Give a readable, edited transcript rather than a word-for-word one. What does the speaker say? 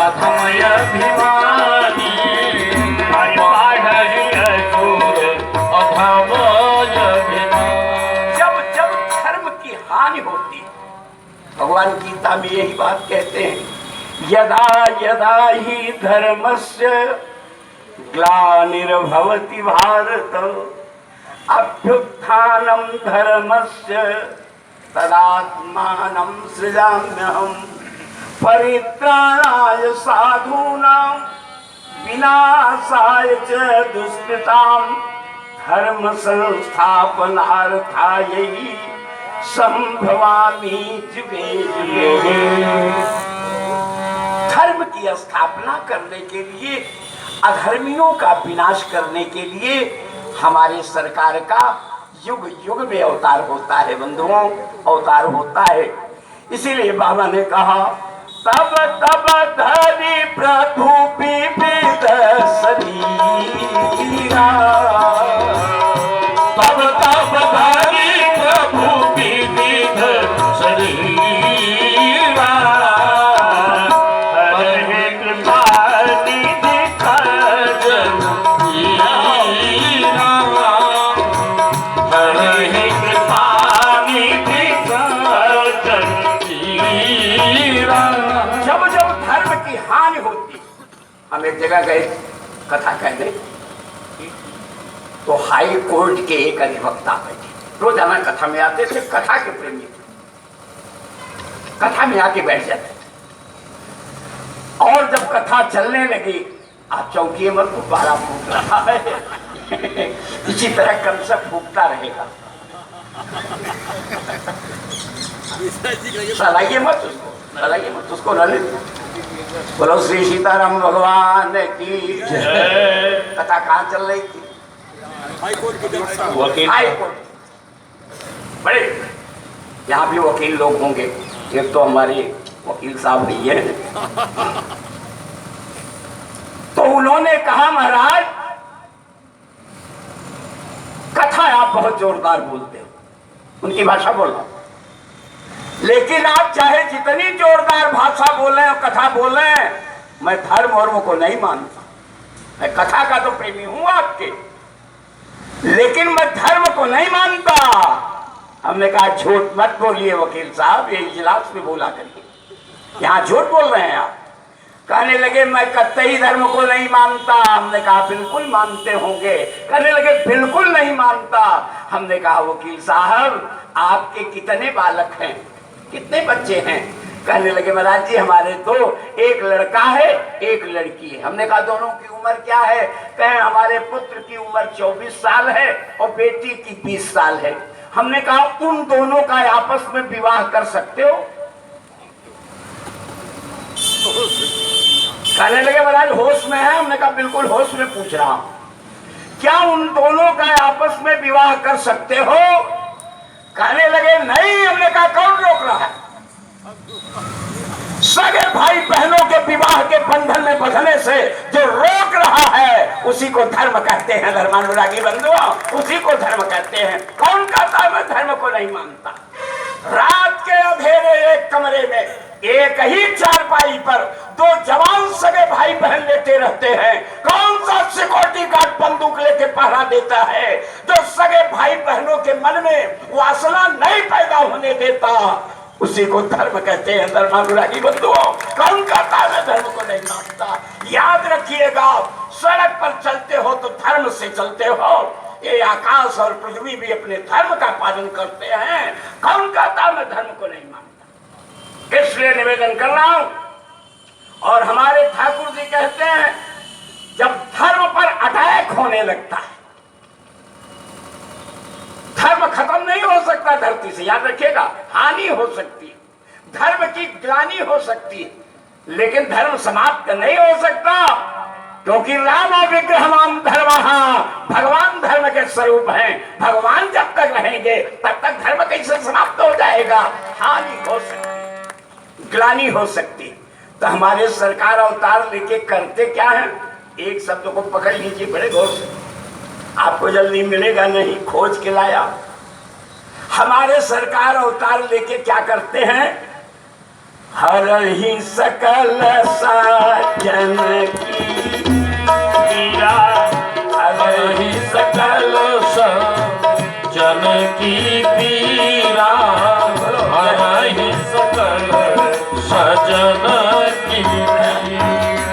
अधमय अभिमानी जब जब धर्म की हानि होती है, भगवान गीता में यही बात कहते हैं, यदा यदा ही धर्मस्य ग्लानिर्भवति भारत अभ्युत्थानं धर्मस्य तदात्मानं सृजाम्यहम् परित्राणाय साधूनां विनाशाय च दुष्कृतां धर्म संस्थापनार्थाय संभवामि जुगे जुगे। धर्म की स्थापना करने के लिए, अधर्मियों का विनाश करने के लिए हमारी सरकार का युग युग में अवतार होता है बंधुओं, अवतार होता है। इसीलिए बाबा ने कहा तब तब धरि प्रभु विविध शरीरा, तब तब धरि प्रभु विविध शरीरा, हरे कृपा निधि खजन हीरा, हरे कृपा निधि खजन हीरा। जब जब धर्म की हानि होती, हम एक जगह गए कथा कहने, तो हाई कोर्ट के एक अधिवक्ता बैठे, रोजाना कथा में आते थे, कथा के प्रेमी, कथा में आके बैठ जाते थे। और जब कथा चलने लगी, आप चौकी मत, गुब्बारा फूक रहा है इसी तरह कंसक फूकता रहेगा, चलाइए मत उसको, चलाइए मत उसको, ललित बोलो श्री सीताराम भगवान की जय। कथा कहाँ चल रही थी? High court. बड़े यहाँ भी वकील लोग होंगे, एक तो हमारे वकील साहब भी है। तो उन्होंने कहा महाराज कथा आप बहुत जोरदार बोलते हो, उनकी भाषा बोलना, लेकिन आप चाहे जितनी जोरदार भाषा बोले और कथा बोले, मैं धर्म वर्म को नहीं मानता। मैं कथा का तो प्रेमी हूं आपके, लेकिन मैं धर्म को नहीं मानता। हमने कहा झूठ मत बोलिए वकील साहब, ये इजलास में बोला करिए, यहाँ झूठ बोल रहे हैं आप। कहने लगे मैं कतई धर्म को नहीं मानता। हमने कहा बिल्कुल मानते होंगे। कहने लगे बिल्कुल नहीं मानता। हमने कहा वकील साहब आपके कितने बालक हैं, कितने बच्चे हैं? कहने लगे महाराज जी हमारे तो एक लड़का है एक लड़की है। हमने कहा दोनों की उम्र क्या है? कहे हमारे पुत्र की उम्र 24 साल है और बेटी की 20 साल है। हमने कहा उन दोनों का आपस में विवाह कर सकते हो? कहने लगे महाराज होश में है। हमने कहा बिल्कुल होश में पूछ रहा हूं, क्या उन दोनों का आपस में विवाह कर सकते हो? कहने लगे नहीं। हमने कहा कौन रोक रहा है? सगे भाई बहनों के विवाह के बंधन में बंधने से जो रोक रहा है उसी को धर्म कहते हैं। धर्मानुरागी बंधुओं, उसी को धर्म कहते हैं। कौन कहता है मैं धर्म को नहीं मानता? रात के अंधेरे एक कमरे में एक ही चारपाई पर दो जवान सगे भाई बहन लेटे रहते हैं। कौन सा सिक्योरिटी गार्ड बंदूक लेके पहरा देता है जो सगे भाई बहनों के मन में वासना नहीं पैदा होने देता? उसी को धर्म कहते हैं। धर्मानुरागी बंधुओं, कौन कहता है मैं धर्म को नहीं मानता? याद रखिएगा, सड़क पर चलते हो तो धर्म से चलते हो। ये आकाश और पृथ्वी भी अपने धर्म का पालन करते हैं। कौन कहता है मैं धर्म को नहीं मानता? इसलिए निवेदन कर रहा हूं। और हमारे ठाकुर जी कहते हैं जब धर्म पर अटैक होने लगता है, धर्म खत्म नहीं हो सकता धरती से। याद रखिएगा, हानि हो सकती है, धर्म की ग्लानि हो सकती है, लेकिन धर्म समाप्त नहीं हो सकता। क्योंकि राम विग्रहवान धर्मः, भगवान धर्म के स्वरूप हैं। भगवान जब तक रहेंगे तब तक धर्म कैसे समाप्त हो जाएगा? हानि हो सकती, ग्लानि हो सकती। तो हमारे सरकार अवतार लेके करते क्या है? एक शब्द को पकड़ लीजिए बड़े गौर से, आपको जल्दी मिलेगा नहीं, खोज के लाया। हमारे सरकार अवतार लेके क्या करते हैं? हर ही सकल साजन की पीरा हर ही सकल जन की पीरा